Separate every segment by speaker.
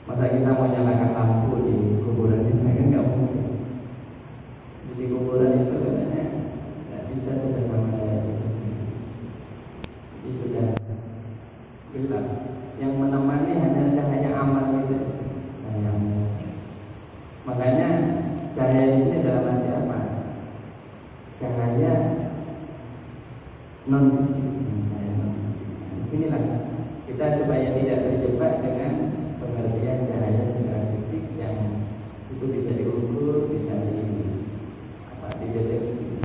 Speaker 1: Masa kita mau nyalakan lampu di kuburan itu kan nggak mungkin. Jadi kuburan itu katanya nggak bisa sudah sama kayak gitu. Jadi sudah gelap. Yang menemani hanya cahaya amal itu. Makanya cahaya di sini dalam arti apa? Cahaya non fisik. Disinilah kita supaya tidak terjebak dengan pengertian cahaya secara fisik yang itu bisa diukur, bisa dideteksi.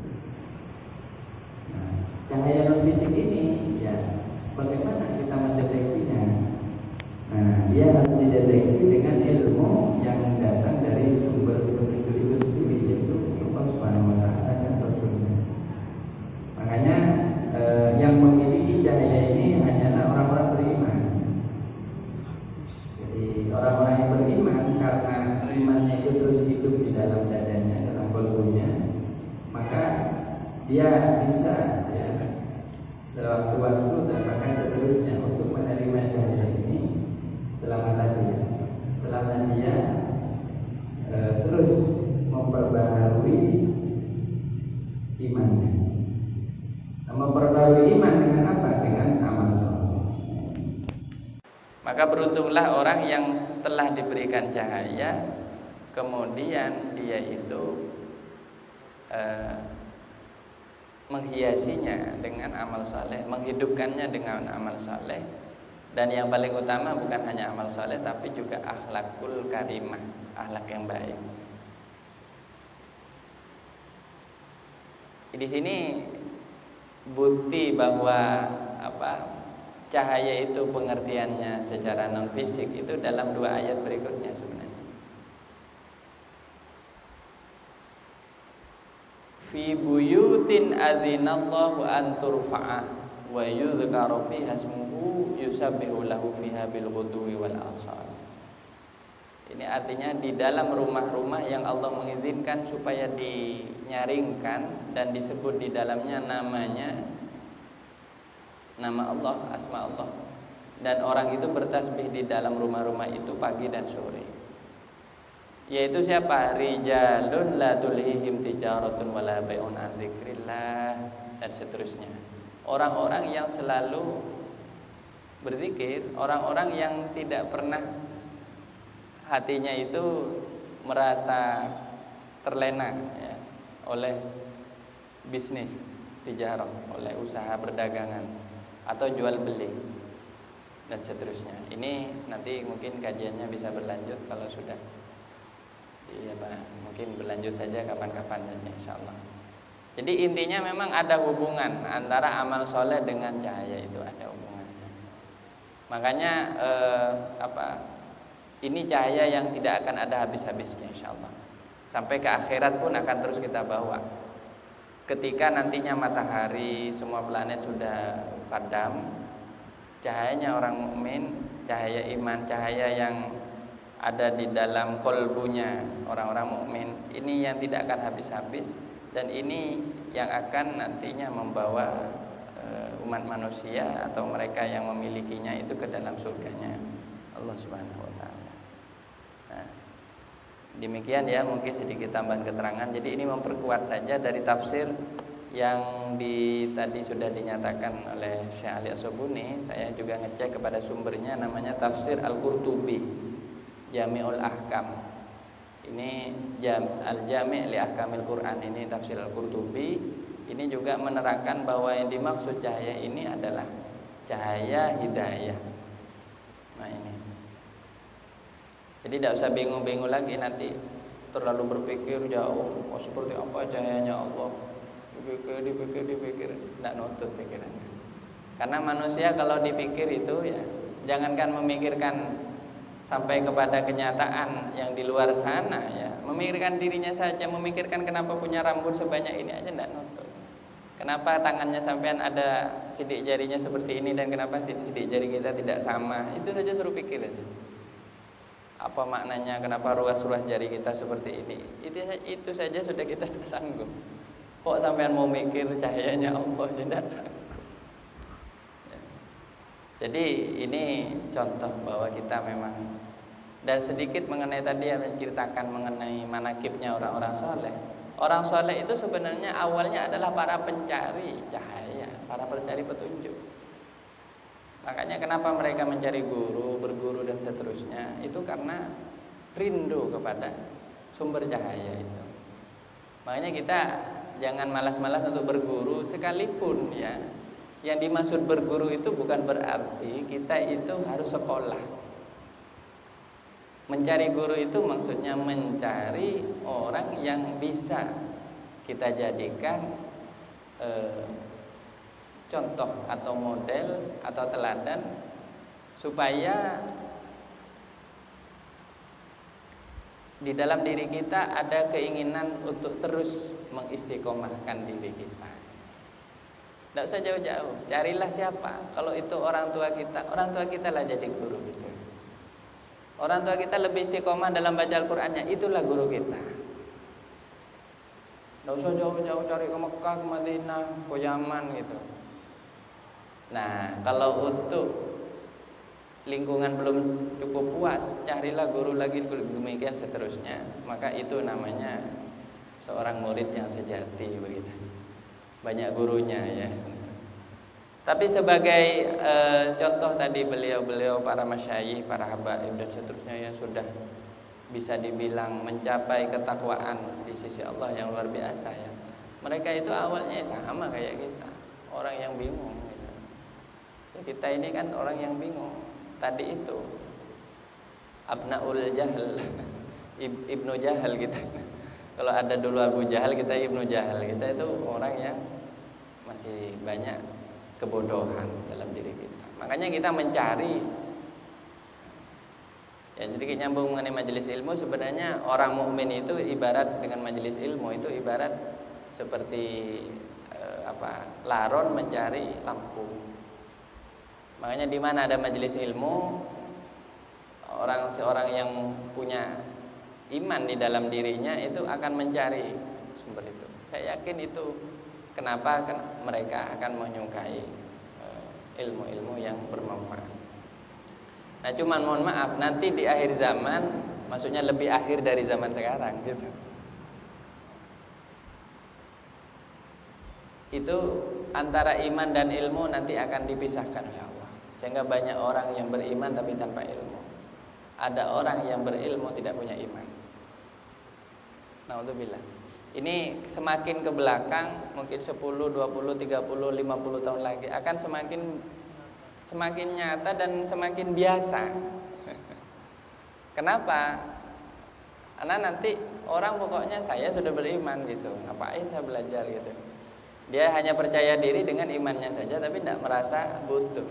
Speaker 1: Nah, cahaya non fisik ini ya bagaimana kita mendeteksinya? Nah, dia harus dideteksi dengan ilmu yang datang dari sumber petunjuk itu sendiri, yaitu Allah Subhanahu wa Ta'ala dan Rasulnya. Makanya yang memiliki cahaya ini hanyalah orang-orang beriman. Jadi orang-orang yang beriman, karena imannya itu terus hidup di dalam dadanya, dalam kalbunya, maka dia bisa ya sewaktu-waktu dan bahkan seterusnya untuk menerima cahaya ini selama dia terus memperbaharui imannya. Memperbarui iman dengan apa? Dengan amal soleh. Maka beruntunglah orang yang setelah diberikan cahaya, kemudian dia itu menghiasinya dengan amal soleh, menghidupkannya dengan amal soleh. Dan yang paling utama bukan hanya amal soleh, tapi juga akhlakul karimah, akhlak yang baik. Di sini bukti bahwa cahaya itu pengertiannya secara non fisik itu dalam 2 ayat berikutnya sebenarnya. Fi buyutin adzinallahu an turfa'a wa yudhkaru fiha ismuhu yusabbihu lahu fiha bil ghudwi wal asal. Ini artinya di dalam rumah-rumah yang Allah mengizinkan supaya dinyaringkan dan disebut di dalamnya namanya, nama Allah, asma Allah, dan orang itu bertasbih di dalam rumah-rumah itu pagi dan sore. Yaitu siapa? Rijalun la tulhihim tijaratun wala bai'un an dzikrillah, dan seterusnya. Orang-orang yang selalu berzikir, orang-orang yang tidak pernah hatinya itu merasa terlena ya, oleh bisnis tijarah, oleh usaha perdagangan atau jual beli dan seterusnya. Ini nanti mungkin kajiannya bisa berlanjut kalau sudah. Iya Pak, mungkin berlanjut saja kapan-kapan saja insyaallah. Jadi intinya memang ada hubungan antara amal soleh dengan cahaya, itu ada hubungannya. Makanya ini cahaya yang tidak akan ada habis-habisnya insyaallah. Sampai ke akhirat pun akan terus kita bawa. Ketika nantinya matahari, semua planet sudah padam, cahayanya orang mukmin, cahaya iman, cahaya yang ada di dalam kolbunya orang-orang mukmin, ini yang tidak akan habis-habis, dan ini yang akan nantinya membawa umat manusia atau mereka yang memilikinya itu ke dalam surganya Allah Subhanahu wa Ta'ala. Nah, demikian ya mungkin sedikit tambahan keterangan. Jadi ini memperkuat saja dari tafsir yang tadi sudah dinyatakan oleh Syekh Ali As-Subuni. Saya juga ngecek kepada sumbernya, namanya Tafsir Al-Qurtubi Jami'ul Ahkam. Ini Al-Jami' li Ahkamil Quran, ini Tafsir Al-Qurtubi. Ini juga menerangkan bahwa yang dimaksud cahaya ini adalah cahaya hidayah. Nah ini, jadi tidak usah bingung-bingung lagi nanti terlalu berpikir jauh, seperti apa cahayanya Allah, dipikir, tidak nutut pikirannya. Karena manusia kalau dipikir itu ya, jangankan memikirkan sampai kepada kenyataan yang di luar sana ya, memikirkan dirinya saja, memikirkan kenapa punya rambut sebanyak ini aja tidak nutut. Kenapa tangannya sampean ada sidik jarinya seperti ini dan kenapa sidik jari kita tidak sama, itu saja suruh pikir aja. Apa maknanya, kenapa ruas-ruas jari kita seperti ini, itu saja sudah kita tidak sanggup. Kok sampean mau mikir cahayanya Allah, tidak sanggup. Jadi ini contoh bahwa kita memang Dan sedikit mengenai tadi yang menceritakan mengenai manakibnya orang-orang soleh. Orang soleh itu sebenarnya awalnya adalah para pencari cahaya, para pencari petunjuk. Makanya kenapa mereka mencari guru, berguru dan seterusnya, itu karena rindu kepada sumber cahaya itu. Makanya kita jangan malas-malas untuk berguru sekalipun ya. Yang dimaksud berguru itu bukan berarti kita itu harus sekolah. Mencari guru itu maksudnya mencari orang yang bisa kita jadikan contoh atau model atau teladan, supaya di dalam diri kita ada keinginan untuk terus mengistiqomahkan diri kita. Tidak usah jauh-jauh, carilah siapa. Kalau itu orang tua kita lah jadi guru gitu. Orang tua kita lebih istiqomah dalam baca Al-Qur'annya, itulah guru kita. Tidak usah jauh-jauh cari ke Mekah, ke Madinah, ke Yaman gitu. Nah, kalau untuk lingkungan belum cukup puas, carilah guru lagi, demikian seterusnya. Maka itu namanya seorang murid yang sejati begitu. Banyak gurunya ya. Tapi sebagai contoh tadi beliau-beliau para masyayikh, para habaib dan seterusnya yang sudah bisa dibilang mencapai ketakwaan di sisi Allah yang luar biasa ya. Mereka itu awalnya sama kayak kita, orang yang bingung gitu. Ya, kita ini kan orang yang bingung. Tadi itu Abnaul Jahal, Ibnu Jahal gitu. Kalau ada dulu Abu Jahal, kita Ibnu Jahal. Kita itu orang yang masih banyak kebodohan dalam diri kita. Makanya kita mencari. Ya, jadi nyambung mengenai majelis ilmu, sebenarnya orang mukmin itu ibarat dengan majelis ilmu itu ibarat seperti laron mencari lampu. Makanya di mana ada majelis ilmu, seorang yang punya iman di dalam dirinya itu akan mencari sumber itu. Saya yakin itu kenapa mereka akan menyukai ilmu-ilmu yang bermanfaat. Nah, cuman mohon maaf, nanti di akhir zaman, maksudnya lebih akhir dari zaman sekarang gitu. Itu antara iman dan ilmu nanti akan dipisahkan oleh Allah. Sehingga banyak orang yang beriman tapi tanpa ilmu. Ada orang yang berilmu tidak punya iman. Naudzubillah. Ini semakin ke belakang, mungkin 10, 20, 30, 50 tahun lagi akan semakin nyata dan semakin biasa. Kenapa? Karena nanti orang pokoknya saya sudah beriman gitu, ngapain saya belajar gitu. Dia hanya percaya diri dengan imannya saja tapi tidak merasa butuh.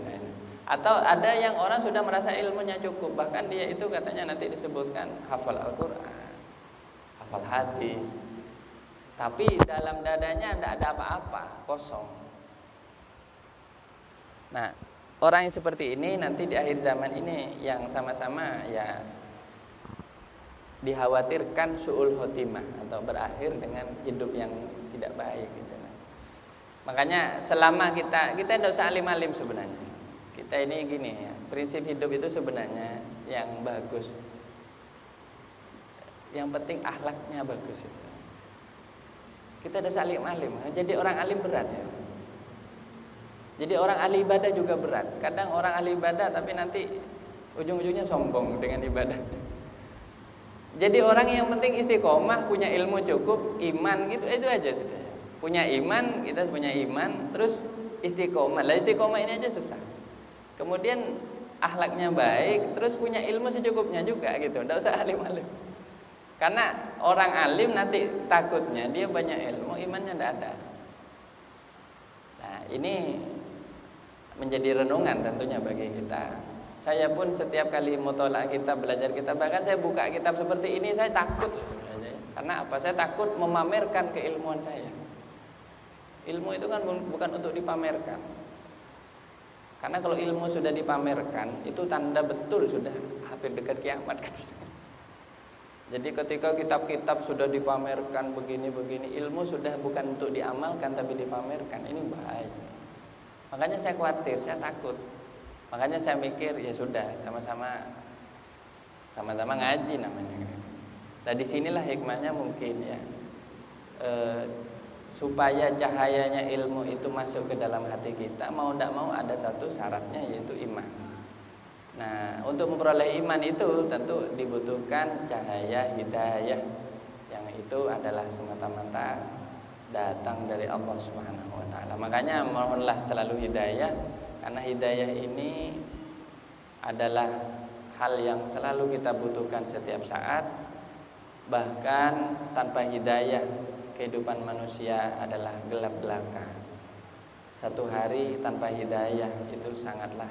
Speaker 1: Atau ada yang orang sudah merasa ilmunya cukup, bahkan dia itu katanya nanti disebutkan hafal Al-Qur'an, hafal hadis, tapi dalam dadanya tidak ada apa-apa, kosong. Nah, orang yang seperti ini nanti di akhir zaman ini yang sama-sama ya dikhawatirkan su'ul khotimah atau berakhir dengan hidup yang tidak baik gitu. Makanya selama kita tidak usah alim-alim sebenarnya. Kita ini gini ya, prinsip hidup itu sebenarnya yang bagus. Yang penting akhlaknya bagus itu. Kita ada alim-alim, jadi orang alim berat ya. Jadi orang ahli ibadah juga berat. Kadang orang ahli ibadah tapi nanti ujung-ujungnya sombong dengan ibadah. Jadi orang yang penting istiqomah, punya ilmu cukup, iman gitu, itu aja sudah. Punya iman, kita punya iman, terus istiqomah. Lah istiqomah ini aja susah. Kemudian akhlaknya baik, terus punya ilmu secukupnya juga gitu. Tidak usah alim-alim. Karena orang alim nanti takutnya dia banyak ilmu, imannya tidak ada. Nah, ini menjadi renungan tentunya bagi kita. Saya pun setiap kali mutola'ah kitab, belajar kitab, bahkan saya buka kitab seperti ini saya takut. Karena apa? Saya takut memamerkan keilmuan saya. Ilmu itu kan bukan untuk dipamerkan. Karena kalau ilmu sudah dipamerkan, itu tanda betul sudah hampir dekat kiamat. Jadi ketika kitab-kitab sudah dipamerkan begini-begini, ilmu sudah bukan untuk diamalkan tapi dipamerkan, ini bahaya. Makanya saya khawatir, saya takut. Makanya saya mikir ya sudah, sama-sama sama-sama ngaji namanya. Nah disinilah hikmahnya mungkin ya, supaya cahayanya ilmu itu masuk ke dalam hati kita, mau tidak mau ada satu syaratnya, yaitu iman. Nah untuk memperoleh iman itu tentu dibutuhkan cahaya hidayah, yang itu adalah semata-mata datang dari Allah Subhanahu wa taala. Makanya mohonlah selalu hidayah, karena hidayah ini adalah hal yang selalu kita butuhkan setiap saat. Bahkan tanpa hidayah kehidupan manusia adalah gelap belaka. Satu hari tanpa hidayah itu sangatlah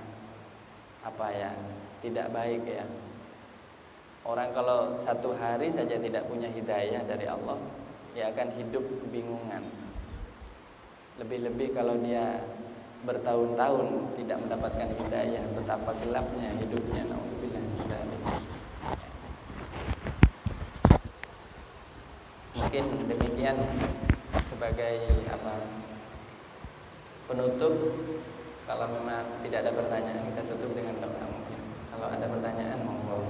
Speaker 1: tidak baik ya. Orang kalau satu hari saja tidak punya hidayah dari Allah, dia akan hidup kebingungan. Lebih-lebih kalau dia bertahun-tahun tidak mendapatkan hidayah, betapa gelapnya hidupnya. Nauzubillah min dzalik. Mungkin demikian sebagai penutup. Kalau memang tidak ada pertanyaan, kita tutup dengan doa mungkin. Kalau ada pertanyaan, monggo.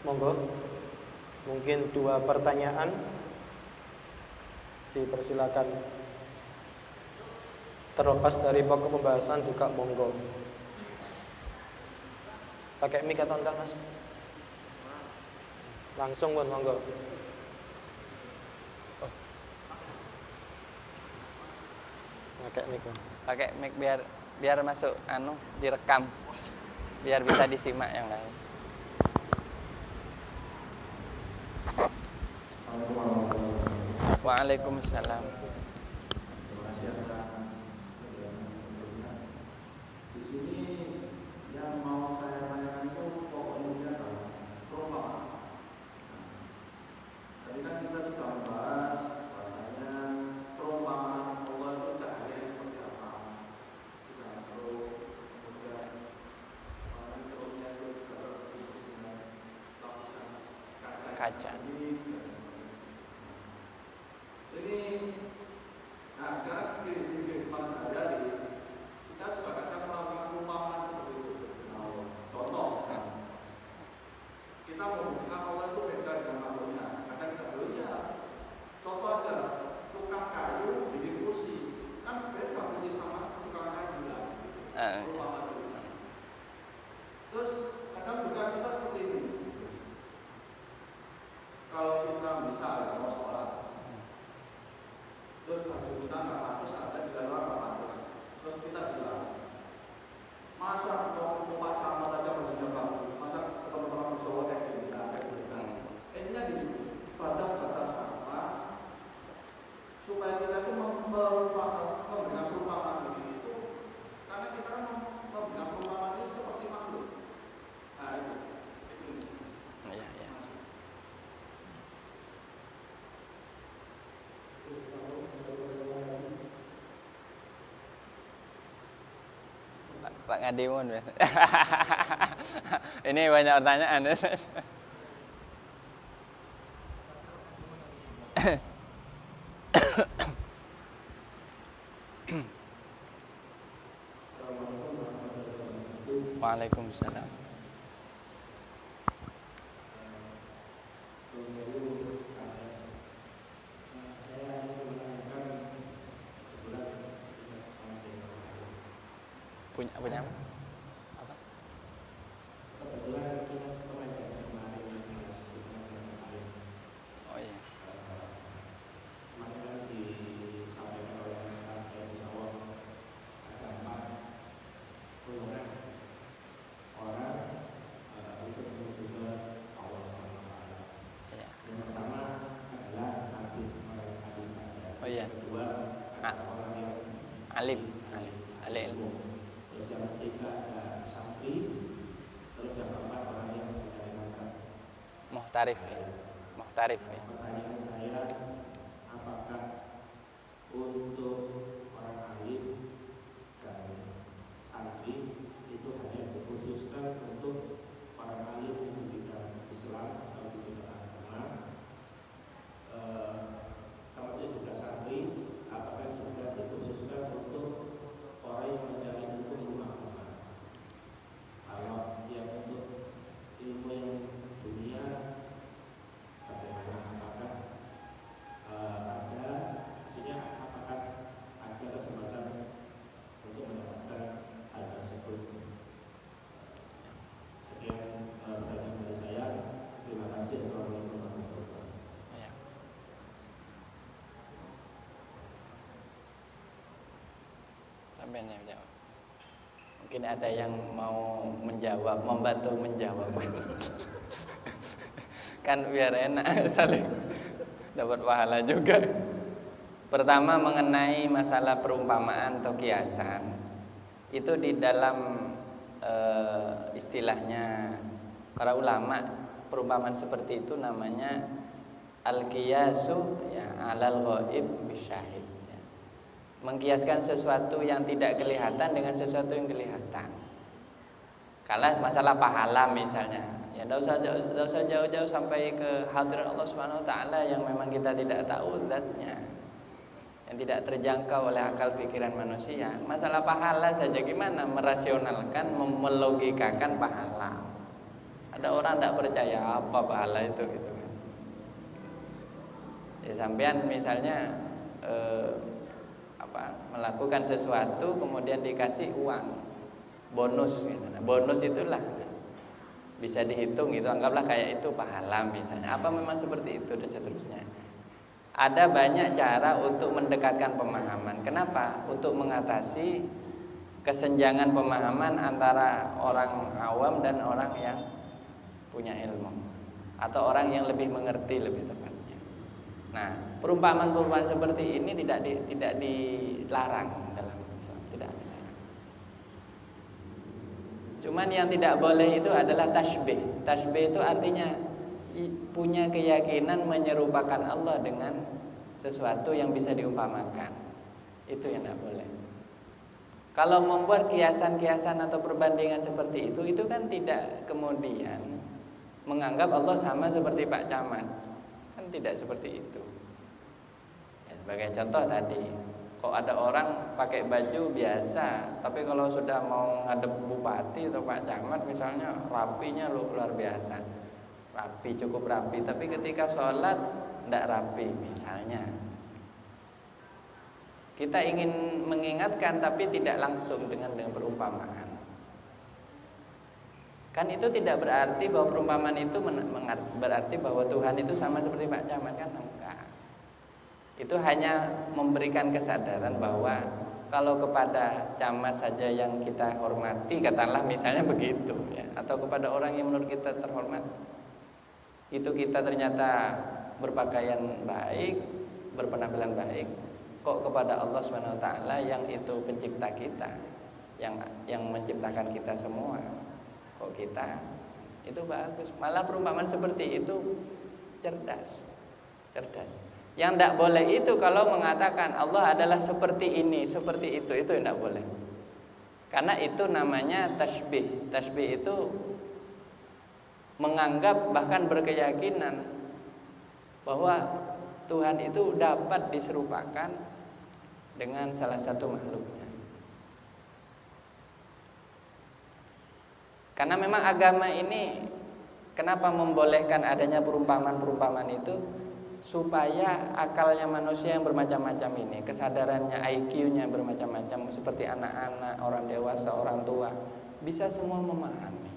Speaker 2: Monggo. Mungkin 2 pertanyaan dipersilakan. Terlepas dari pokok pembahasan juga monggo. Pakai mic atau enggak, Mas? Langsung pun monggo.
Speaker 1: Pakai mic biar masuk direkam, biar bisa disimak yang lain. Waalaikumsalam.
Speaker 3: Di sini yang mau saya tanyakan itu pokoknya adalah perumpamaan. Tadi kan kita sudah membahas bahasanya perumpamaan Allah itu cahaya seperti apa. Sudah terus kemudian terusnya itu juga dengan lapisan kaca. Nah sekarang di kehidupan sehari-hari kita juga kadang melakukan perumpamaan seperti itu. Contoh, kita membuktikan Allah itu beda dengan makhluknya. Kadang kita ya, contoh aja, tukang kayu bikin kursi, kan beda kursi sama tukang kayu lah. Perumpamaan seperti itu. Terus kadang juga kita seperti ini. Kalau kita misalnya mau sholat, terus baju kita nggak pantas, ada di dalam nggak pantas, terus kita bilang, masa mau numpak camat aja bajunya bagus, masa ketemu sama musola kayak gini, kayak gini. Intinya gini, batas-batas apa supaya kita itu memberikan perumpamaan begini itu, karena kita kan memberikan perumpamaan ini seperti makhluk. Nah itu.
Speaker 1: Ya. Pak Ngadimun. Ini banyak pertanyaan. Waalaikumsalam. Punya apa?
Speaker 3: Kebetulan kita pengajian kemarin yang kemarin.
Speaker 1: Oh iya.
Speaker 3: Kemarin disampaikan oleh Ustaz Musawwar ada 4 golongan orang untuk menuju Allah SWT.
Speaker 1: Iya.
Speaker 3: Yang pertama adalah nabi, orang alim.
Speaker 1: Oh iya.
Speaker 3: Yang kedua adalah orang yang
Speaker 1: Alim ilmu.
Speaker 3: Terus yang ketiga ada santri. Terus yang keempat orang yang mencari nafkah.
Speaker 1: Muhtarif ya.
Speaker 3: Pertanyaan saya, apakah untuk orang alim dan santri itu hanya dikhususkan untuk orang alim di bidang Islam atau di bidang agama, termasuk juga santri, apakah juga dikhususkan untuk orang yang mencari ilmu agama?
Speaker 1: sampean yang jawab. Mungkin ada yang mau menjawab, membantu menjawab. Kan biar enak saling dapat pahala juga. Pertama mengenai masalah perumpamaan atau kiasan. Itu di dalam istilahnya para ulama, perumpamaan seperti itu namanya al-qiyasu ya alal ghaib bisyahid. Ya. Mengkiaskan sesuatu yang tidak kelihatan dengan sesuatu yang kelihatan. Kalau masalah pahala misalnya, ya tidak usah jauh-jauh sampai ke hadirat Allah Subhanahu wa taala yang memang kita tidak tahu zatnya, yang tidak terjangkau oleh akal pikiran manusia. Masalah pahala saja gimana merasionalkan, melogikakan pahala. Ada orang tidak percaya apa pahala itu gitu kan. Ya sampean misalnya melakukan sesuatu kemudian dikasih uang bonus gitu. Nah, bonus itulah bisa dihitung itu, anggaplah kayak itu pahala misalnya. Apa memang seperti itu dan seterusnya. Ada banyak cara untuk mendekatkan pemahaman. Kenapa? Untuk mengatasi kesenjangan pemahaman antara orang awam dan orang yang punya ilmu atau orang yang lebih mengerti lebih tepatnya. Nah, perumpamaan-perumpamaan seperti ini tidak dilarang dalam Islam, tidak dilarang. Cuman yang tidak boleh itu adalah tasbih. Tasbih itu artinya punya keyakinan menyerupakan Allah dengan sesuatu yang bisa diumpamakan. Itu yang tidak boleh. Kalau membuat kiasan-kiasan atau perbandingan seperti itu kan tidak kemudian menganggap Allah sama seperti Pak Camat. Kan tidak seperti itu. Ya, sebagai contoh tadi, kok ada orang pakai baju biasa, tapi kalau sudah mau ngadep bupati atau Pak Camat misalnya, rapinya luar biasa. Rapi, cukup rapi, tapi ketika sholat tidak rapi misalnya. Kita ingin mengingatkan tapi tidak langsung dengan perumpamaan. Kan itu tidak berarti bahwa perumpamaan itu berarti bahwa Tuhan itu sama seperti Pak Camat, kan enggak. Itu hanya memberikan kesadaran bahwa kalau kepada camat saja yang kita hormati, katakanlah misalnya begitu ya, atau kepada orang yang menurut kita terhormat, itu kita ternyata berpakaian baik, berpenampilan baik, kok kepada Allah Subhanahu wa taala yang itu pencipta kita, yang menciptakan kita semua, kok kita itu bagus. Malah perumpamaan seperti itu cerdas. Yang tidak boleh itu kalau mengatakan Allah adalah seperti ini, seperti itu tidak boleh. Karena itu namanya tasbih. Tasbih itu menganggap bahkan berkeyakinan bahwa Tuhan itu dapat diserupakan dengan salah satu makhluknya. Karena memang agama ini kenapa membolehkan adanya perumpamaan-perumpamaan itu, supaya akalnya manusia yang bermacam-macam ini, kesadarannya, IQ-nya bermacam-macam, seperti anak-anak, orang dewasa, orang tua, bisa semua memahami.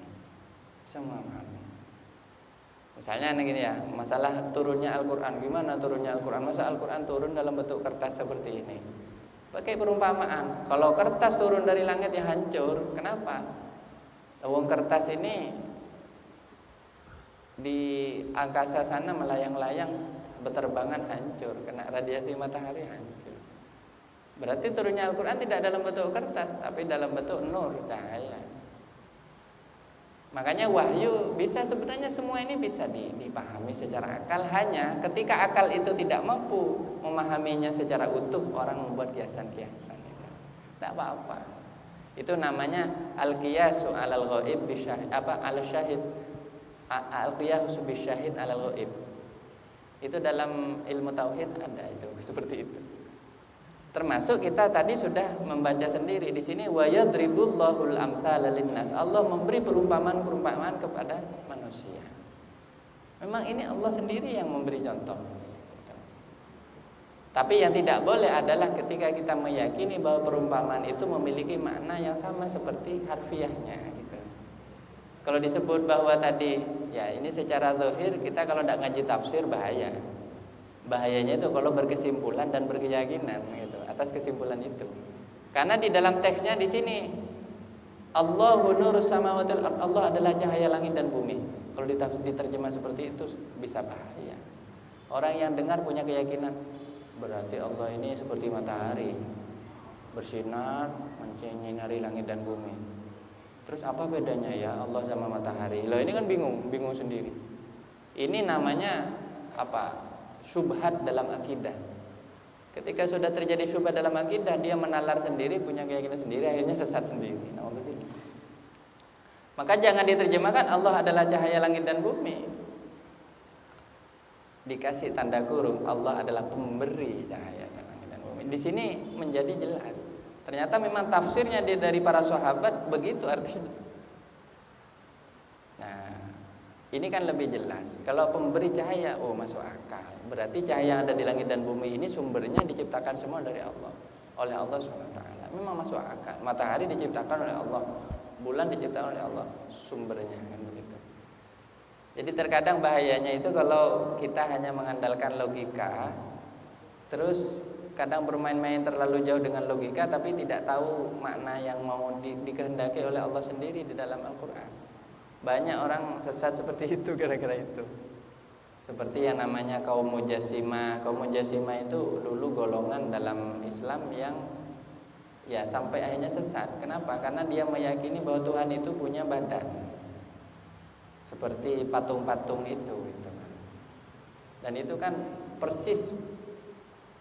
Speaker 1: Misalnya gini ya, masalah turunnya Al-Quran. Gimana turunnya Al-Quran? Masa Al-Quran turun dalam bentuk kertas seperti ini? Pakai perumpamaan. Kalau kertas turun dari langit ya hancur. Kenapa? Wong kertas ini di angkasa sana melayang-layang, berterbangan hancur, kena radiasi matahari hancur. Berarti turunnya Al-Quran tidak dalam bentuk kertas, tapi dalam bentuk nur, cahaya. Makanya wahyu bisa, sebenarnya semua ini bisa dipahami secara akal. Hanya ketika akal itu tidak mampu memahaminya secara utuh, orang membuat kiasan-kiasan. Tidak apa-apa. Itu namanya al-qiyasu alal ghaib bisyahid, al-syahid, al-qiyasu bisyahid alal ghaib. Itu dalam ilmu tauhid ada itu, seperti itu. Termasuk kita tadi sudah membaca sendiri di sini, wa yadribullahul amtsala linnas. Allah memberi perumpamaan-perumpamaan kepada manusia. Memang ini Allah sendiri yang memberi contoh. Tapi yang tidak boleh adalah ketika kita meyakini bahwa perumpamaan itu memiliki makna yang sama seperti harfiahnya gitu. Kalau disebut bahwa tadi ya ini secara zahir, kita kalau tidak ngaji tafsir bahaya. Bahayanya itu kalau berkesimpulan dan berkeyakinan gitu, atas kesimpulan itu. Karena di dalam teksnya di sini Allahu nurus samawati wal ard, Allah adalah cahaya langit dan bumi. Kalau diterjemah seperti itu bisa bahaya. Orang yang dengar punya keyakinan berarti Allah ini seperti matahari, bersinar menyinari langit dan bumi. Terus apa bedanya ya Allah sama matahari? Loh ini kan bingung sendiri. Ini namanya apa? Syubhat dalam akidah. Ketika sudah terjadi syubhat dalam akidah, dia menalar sendiri, punya keyakinan sendiri, akhirnya sesat sendiri. Nauzubillah. Maka jangan diterjemahkan Allah adalah cahaya langit dan bumi. Dikasih tanda kurung, Allah adalah pemberi cahaya langit dan bumi. Di sini menjadi jelas. Ternyata memang tafsirnya dari para sahabat begitu artinya. Nah, ini kan lebih jelas. Kalau pemberi cahaya, oh masuk akal. Berarti cahaya yang ada di langit dan bumi ini sumbernya diciptakan semua dari Allah, oleh Allah SWT. Memang masuk akal. Matahari diciptakan oleh Allah, bulan diciptakan oleh Allah, sumbernya kan begitu. Jadi terkadang bahayanya itu kalau kita hanya mengandalkan logika, terus kadang bermain-main terlalu jauh dengan logika, tapi tidak tahu makna yang mau dikehendaki oleh Allah sendiri di dalam Al-Quran. Banyak orang sesat seperti itu gara-gara itu. Seperti yang namanya kaum Mujassimah. Kaum Mujassimah itu dulu golongan dalam Islam yang ya sampai akhirnya sesat. Kenapa? Karena dia meyakini bahwa Tuhan itu punya badan, seperti patung-patung itu gitu. Dan itu kan persis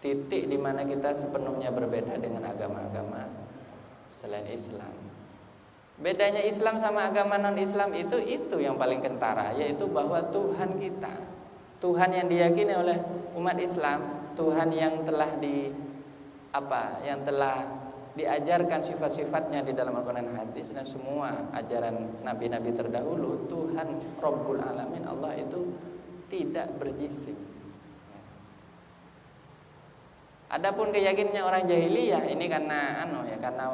Speaker 1: titik di mana kita sepenuhnya berbeda dengan agama-agama selain Islam. Bedanya Islam sama agama non-Islam itu yang paling kentara, yaitu bahwa Tuhan kita, Tuhan yang diyakini oleh umat Islam, Tuhan yang telah diajarkan sifat-sifatnya di dalam Al-Quran dan hadis dan semua ajaran nabi-nabi terdahulu, Tuhan Rabbul Alamin, Allah itu tidak berjisik. Adapun keyakinannya orang jahiliyah ini karena karena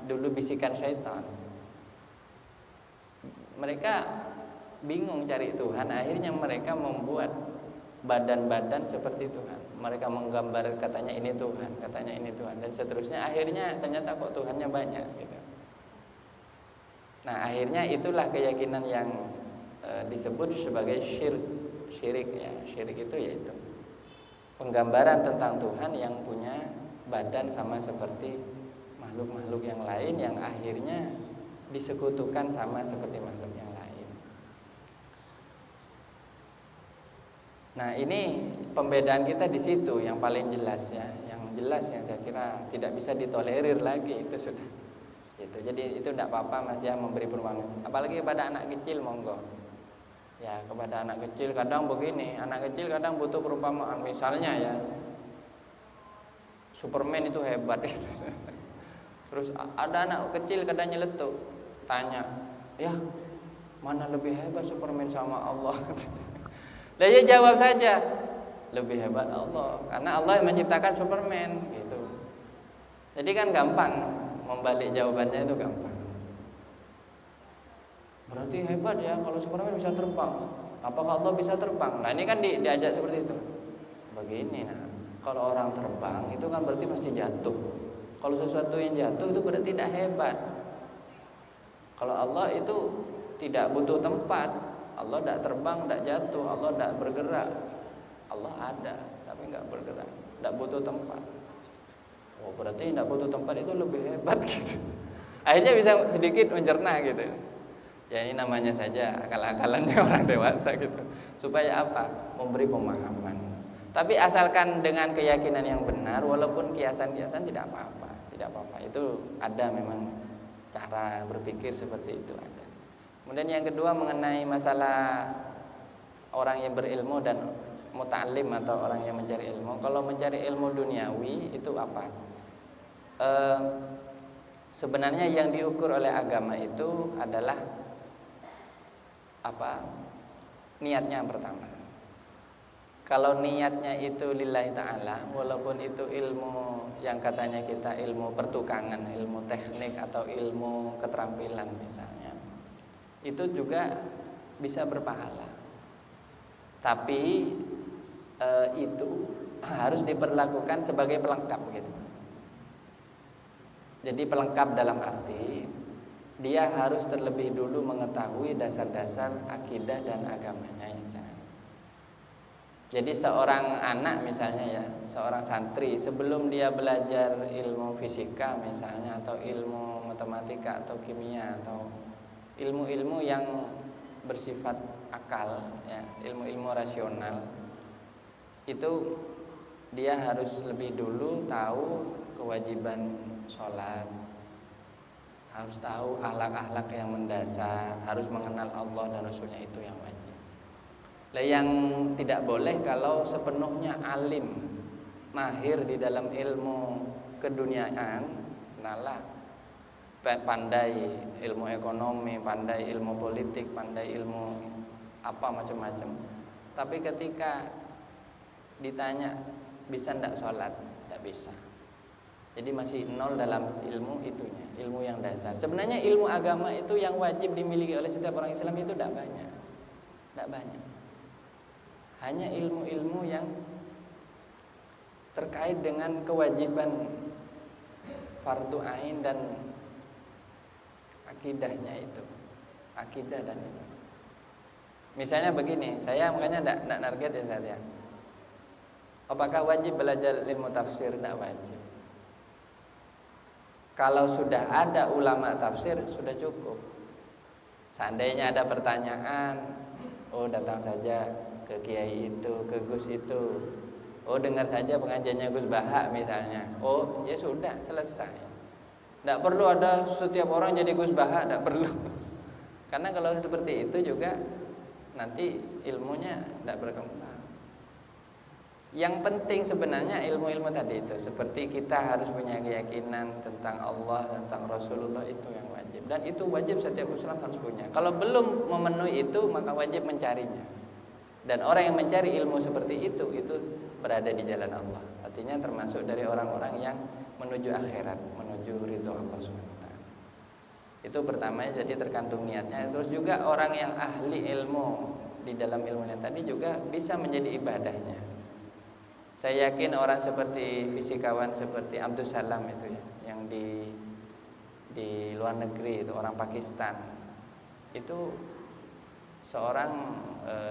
Speaker 1: dulu bisikan syaitan. Mereka bingung cari Tuhan, akhirnya mereka membuat badan-badan seperti Tuhan. Mereka menggambar katanya ini Tuhan, katanya ini Tuhan, dan seterusnya. Akhirnya ternyata kok Tuhannya banyak gitu. Nah, akhirnya itulah keyakinan yang disebut sebagai syirik ya. Syirik itu yaitu penggambaran tentang Tuhan yang punya badan sama seperti makhluk-makhluk yang lain, yang akhirnya disekutukan sama seperti makhluk yang lain. Nah, ini pembedaan kita di situ yang paling jelas ya, yang saya kira tidak bisa ditolerir lagi itu sudah. Gitu. Jadi itu tidak apa-apa Mas ya memberi perumpamaan. Apalagi kepada anak kecil monggo. Ya, kepada anak kecil kadang begini, anak kecil kadang butuh perumpamaan. Misalnya ya, Superman itu hebat. Terus ada anak kecil kadang nyeletuk, tanya, ya mana lebih hebat Superman sama Allah? Dan dia jawab saja, lebih hebat Allah, karena Allah yang menciptakan Superman gitu. Jadi kan gampang membalik jawabannya, itu gampang. Berarti hebat ya kalau Superman bisa terbang. Apakah Allah bisa terbang? Nah ini kan diajak seperti itu. Begini, nah kalau orang terbang itu kan berarti pasti jatuh. Kalau sesuatu yang jatuh itu berarti tidak hebat. Kalau Allah itu tidak butuh tempat, Allah tidak terbang, tidak jatuh, Allah tidak bergerak. Allah ada, tapi nggak bergerak, tidak butuh tempat. Oh berarti tidak butuh tempat itu lebih hebat gitu. Akhirnya bisa sedikit mencerna gitu. Ya ini namanya saja akal-akalannya orang dewasa gitu. Supaya apa? Memberi pemahaman. Tapi asalkan dengan keyakinan yang benar, walaupun kiasan-kiasan tidak apa-apa, tidak apa-apa. Itu ada memang cara berpikir seperti itu ada. Kemudian yang kedua mengenai masalah orang yang berilmu dan muta'alim atau orang yang mencari ilmu. Kalau mencari ilmu duniawi itu apa? Sebenarnya yang diukur oleh agama itu adalah apa? Niatnya yang pertama. Kalau niatnya itu lillahi ta'ala, walaupun itu ilmu yang katanya kita ilmu pertukangan, ilmu teknik atau ilmu keterampilan misalnya, itu juga bisa berpahala. Tapi itu harus diperlakukan sebagai pelengkap gitu. Jadi pelengkap dalam arti dia harus terlebih dulu mengetahui dasar-dasar akidah dan agamanya misalnya. Jadi seorang anak misalnya ya, seorang santri sebelum dia belajar ilmu fisika misalnya, atau ilmu matematika atau kimia atau ilmu-ilmu yang bersifat akal ya, ilmu-ilmu rasional, itu dia harus lebih dulu tahu kewajiban sholat, harus tahu akhlak-akhlak yang mendasar, harus mengenal Allah dan Rasulnya, itu yang wajib. Lah yang tidak boleh kalau sepenuhnya alim, mahir di dalam ilmu keduniaan, nalah pandai ilmu ekonomi, pandai ilmu politik, pandai ilmu apa macam-macam. Tapi ketika ditanya bisa ndak sholat, ndak bisa. Jadi masih nol dalam ilmu itunya, ilmu yang dasar. Sebenarnya ilmu agama itu yang wajib dimiliki oleh setiap orang Islam itu tidak banyak, tidak banyak. Hanya ilmu-ilmu yang terkait dengan kewajiban fardu ain dan akidahnya itu, akidah dan itu. Misalnya begini, saya makanya tidak target ya saya. Apakah wajib belajar ilmu tafsir? Tidak wajib. Kalau sudah ada ulama tafsir sudah cukup. Seandainya ada pertanyaan, oh datang saja ke kiai itu, ke Gus itu. Oh dengar saja pengajiannya Gus Baha misalnya. Oh ya sudah, selesai. Tidak perlu ada setiap orang jadi Gus Baha, tidak perlu. Karena kalau seperti itu juga nanti ilmunya tidak berkembang. Yang penting sebenarnya ilmu-ilmu tadi itu, seperti kita harus punya keyakinan tentang Allah, tentang Rasulullah, itu yang wajib. Dan itu wajib setiap Muslim harus punya. Kalau belum memenuhi itu maka wajib mencarinya. Dan orang yang mencari ilmu seperti itu berada di jalan Allah. Artinya termasuk dari orang-orang yang menuju akhirat, menuju ridho Allah SWT. Itu pertama, jadi tergantung niatnya. Terus juga orang yang ahli ilmu di dalam ilmunya tadi juga bisa menjadi ibadahnya. Saya yakin orang seperti fisikawan seperti Abdul Salam itu ya, yang di luar negeri itu, orang Pakistan. Itu seorang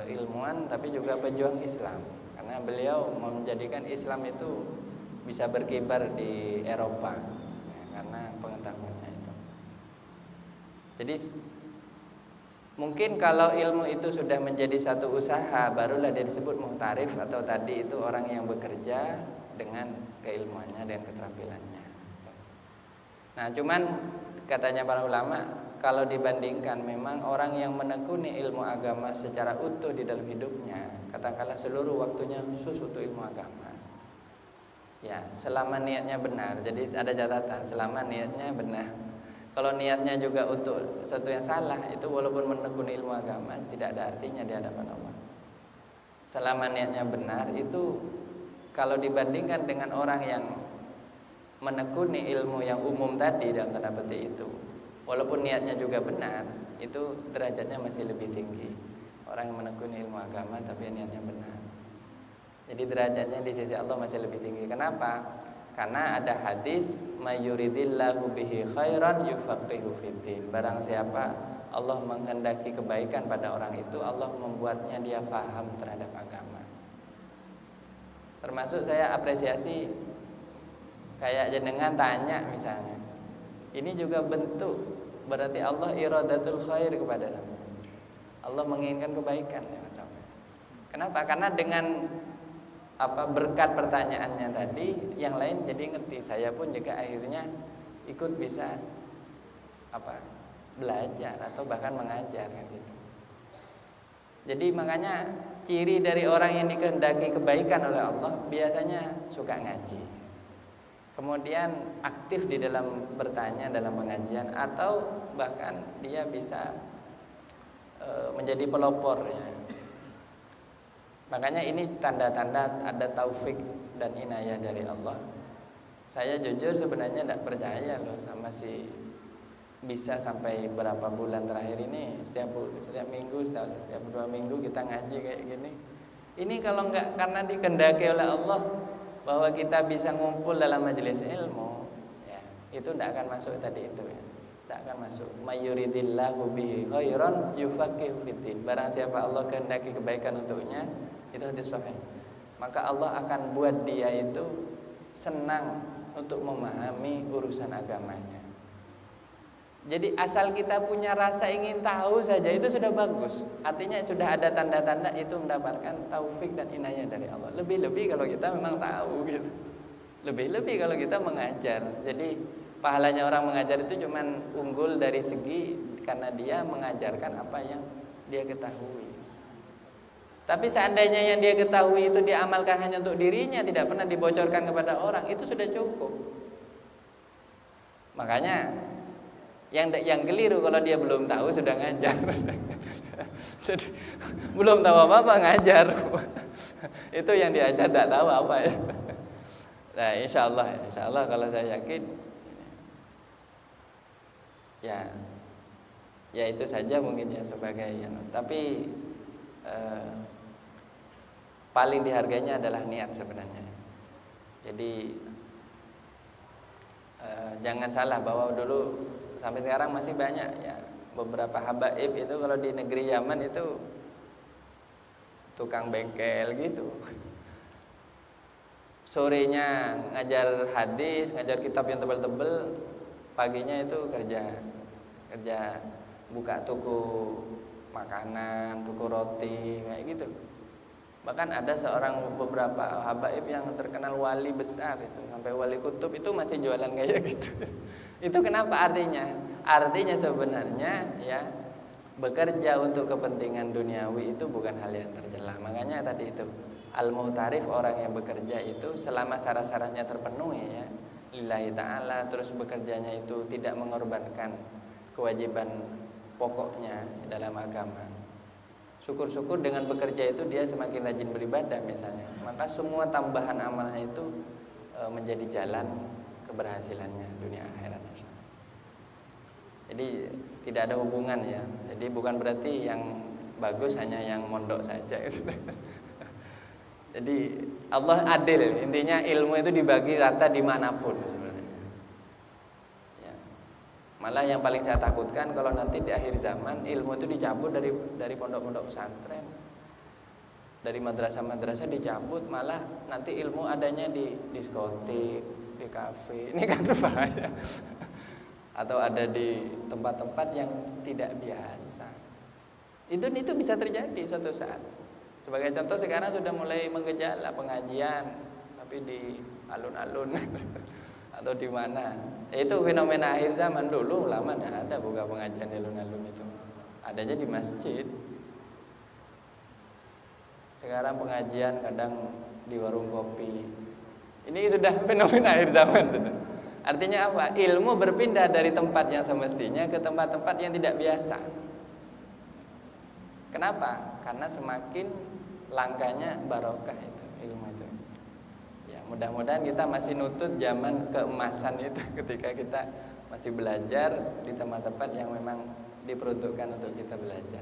Speaker 1: ilmuwan tapi juga pejuang Islam, karena beliau menjadikan Islam itu bisa berkibar di Eropa ya, karena pengetahuannya itu. Jadi mungkin kalau ilmu itu sudah menjadi satu usaha, barulah dia disebut muhtarif, atau tadi itu orang yang bekerja dengan keilmuannya dan keterampilannya. Nah cuman katanya para ulama, kalau dibandingkan memang orang yang menekuni ilmu agama secara utuh di dalam hidupnya, katakanlah seluruh waktunya khusus untuk ilmu agama, ya selama niatnya benar. Jadi ada catatan, selama niatnya benar. Kalau niatnya juga untuk sesuatu yang salah, itu walaupun menekuni ilmu agama tidak ada artinya di hadapan Allah. Selama niatnya benar, itu kalau dibandingkan dengan orang yang menekuni ilmu yang umum tadi dalam tanda petik itu, walaupun niatnya juga benar, itu derajatnya masih lebih tinggi. Orang yang menekuni ilmu agama tapi niatnya benar, jadi derajatnya di sisi Allah masih lebih tinggi. Kenapa? Karena ada hadis, mayuridillahu bihi khairan yufaqihu fiddin. Barang siapa Allah menghendaki kebaikan pada orang itu, Allah membuatnya dia paham terhadap agama. Termasuk saya apresiasi kayak jenengan tanya misalnya, ini juga bentuk berarti Allah iradatul khair kepada kamu. Allah menginginkan kebaikan ya. Kenapa? Karena dengan berkat pertanyaannya tadi, yang lain jadi ngerti. Saya pun juga akhirnya ikut bisa belajar atau bahkan mengajar kan gitu. Jadi makanya ciri dari orang yang dikehendaki kebaikan oleh Allah biasanya suka ngaji, kemudian aktif di dalam bertanya dalam pengajian, atau bahkan dia bisa menjadi pelopor ya. Makanya ini tanda-tanda ada taufik dan inayah dari Allah. Saya jujur sebenarnya tidak percaya loh sama si bisa sampai berapa bulan terakhir ini setiap minggu, setiap 2 minggu kita ngaji kayak gini. Ini kalau enggak karena dikehendaki oleh Allah bahwa kita bisa ngumpul dalam majelis ilmu ya, itu tidak akan masuk tadi itu ya. Tidak akan masuk. Mayuridillahu bihi khairan yufaqihu fiddin. Barang siapa Allah kehendaki kebaikan untuknya, itu hadis sahih. Maka Allah akan buat dia itu senang untuk memahami urusan agamanya. Jadi asal kita punya rasa ingin tahu saja itu sudah bagus. Artinya sudah ada tanda-tanda itu mendapatkan taufik dan inayah dari Allah. Lebih-lebih kalau kita memang tahu gitu. Lebih-lebih kalau kita mengajar. Jadi pahalanya orang mengajar itu cuman unggul dari segi karena dia mengajarkan apa yang dia ketahui. Tapi seandainya yang dia ketahui itu diamalkan hanya untuk dirinya, tidak pernah dibocorkan kepada orang, itu sudah cukup. Makanya yang keliru kalau dia belum tahu sudah ngajar. Jadi, belum tahu apa-apa ngajar. Itu yang diajar tidak tahu apa ya. Nah, insya Allah kalau saya yakin ya itu saja mungkin ya sebagai tapi paling dihargainya adalah niat sebenarnya. Jadi jangan salah bahwa dulu sampai sekarang masih banyak ya beberapa habaib itu kalau di negeri Yaman itu tukang bengkel gitu. Sorenya ngajar hadis, ngajar kitab yang tebal-tebal, paginya itu kerja buka toko makanan, toko roti kayak gitu. Bahkan ada beberapa habaib yang terkenal wali besar itu, sampai wali kutub itu masih jualan kayak gitu. Itu kenapa artinya? Artinya sebenarnya ya bekerja untuk kepentingan duniawi itu bukan hal yang tercela. Makanya tadi itu al-muhtarif, orang yang bekerja itu selama syarat-syaratnya terpenuhi ya lillahi ta'ala, terus bekerjanya itu tidak mengorbankan kewajiban pokoknya dalam agama. Syukur-syukur dengan bekerja itu dia semakin rajin beribadah misalnya, maka semua tambahan amalnya itu menjadi jalan keberhasilannya dunia akhirat. Jadi tidak ada hubungan ya. Jadi bukan berarti yang bagus hanya yang mondok saja gitu. Jadi Allah adil, intinya ilmu itu dibagi rata dimanapun sebenarnya. Ya. Malah yang paling saya takutkan kalau nanti di akhir zaman ilmu itu dicabut dari pondok-pondok pesantren, dari madrasah-madrasah dicabut, malah nanti ilmu adanya di diskotik, di kafe, ini kan bahaya. Atau ada di tempat-tempat yang tidak biasa. Itu bisa terjadi suatu saat. Sebagai contoh sekarang sudah mulai menggejala pengajian tapi di alun-alun atau di mana. Itu fenomena akhir zaman. Dulu lama tidak ada buka pengajian di alun-alun itu. Adanya di masjid. Sekarang pengajian kadang di warung kopi. Ini sudah fenomena akhir zaman sudah. Artinya apa? Ilmu berpindah dari tempat yang semestinya ke tempat-tempat yang tidak biasa. Kenapa? Karena semakin langkanya barokah itu ilmu itu. Ya, mudah-mudahan kita masih nutut zaman keemasan itu ketika kita masih belajar di tempat-tempat yang memang diperuntukkan untuk kita belajar.